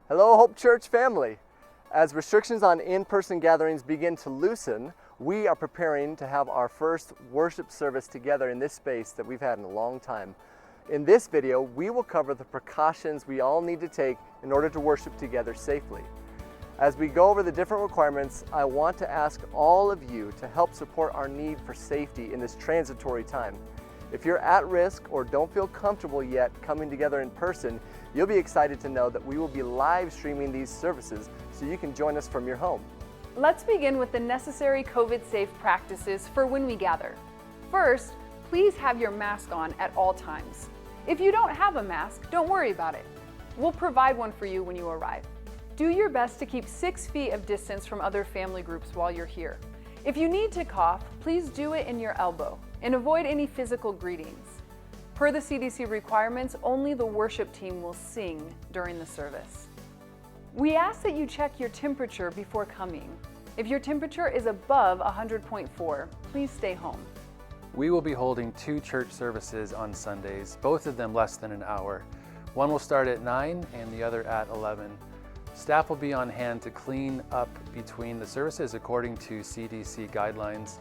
Hello, Hope Church family. As restrictions on in-person gatherings begin to loosen, we are preparing to have our first worship service together in this space that we've had in a long time. In this video, we will cover the precautions we all need to take in order to worship together safely. As we go over the different requirements, I want to ask all of you to help support our need for safety in this transitory time. If you're at risk or don't feel comfortable yet coming together in person, you'll be excited to know that we will be live streaming these services so you can join us from your home. Let's begin with the necessary COVID-safe practices for when we gather. First, please have your mask on at all times. If you don't have a mask, don't worry about it. We'll provide one for you when you arrive. Do your best to keep 6 feet of distance from other family groups while you're here. If you need to cough, please do it in your elbow and avoid any physical greetings. Per the CDC requirements, only the worship team will sing during the service. We ask that you check your temperature before coming. If your temperature is above 100.4, please stay home. We will be holding 2 church services on Sundays, both of them less than an hour. One will start at 9 and the other at 11. Staff will be on hand to clean up between the services according to CDC guidelines.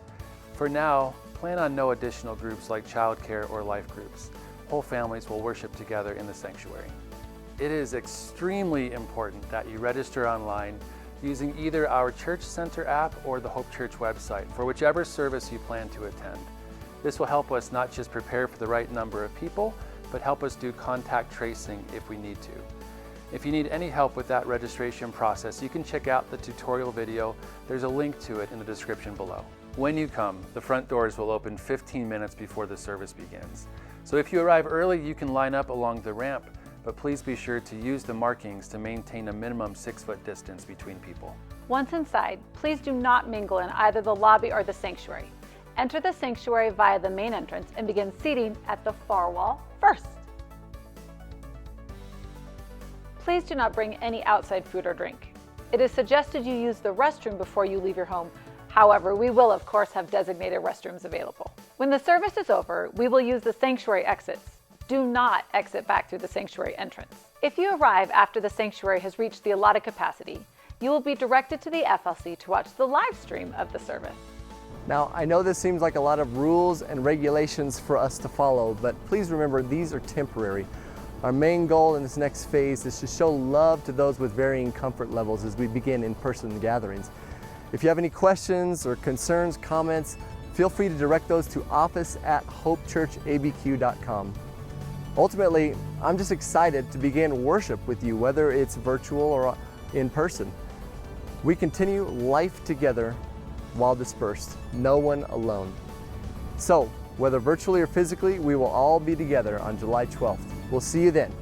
For now, plan on no additional groups like childcare or life groups. Whole families will worship together in the sanctuary. It is extremely important that you register online using either our Church Center app or the Hope Church website for whichever service you plan to attend. This will help us not just prepare for the right number of people, but help us do contact tracing if we need to. If you need any help with that registration process, you can check out the tutorial video. There's a link to it in the description below. When you come, the front doors will open 15 minutes before the service begins. So if you arrive early, you can line up along the ramp, but please be sure to use the markings to maintain a minimum 6-foot distance between people. Once inside, please do not mingle in either the lobby or the sanctuary. Enter the sanctuary via the main entrance and begin seating at the far wall first. Please do not bring any outside food or drink. It is suggested you use the restroom before you leave your home. However, we will of course have designated restrooms available. When the service is over, we will use the sanctuary exits. Do not exit back through the sanctuary entrance. If you arrive after the sanctuary has reached the allotted capacity, you will be directed to the FLC to watch the live stream of the service. Now, I know this seems like a lot of rules and regulations for us to follow, but please remember these are temporary. Our main goal in this next phase is to show love to those with varying comfort levels as we begin in-person gatherings. If you have any questions or concerns, comments, feel free to direct those to office@hopechurchabq.com. Ultimately, I'm just excited to begin worship with you, whether it's virtual or in person. We continue life together while dispersed, no one alone. So, whether virtually or physically, we will all be together on July 12th. We'll see you then.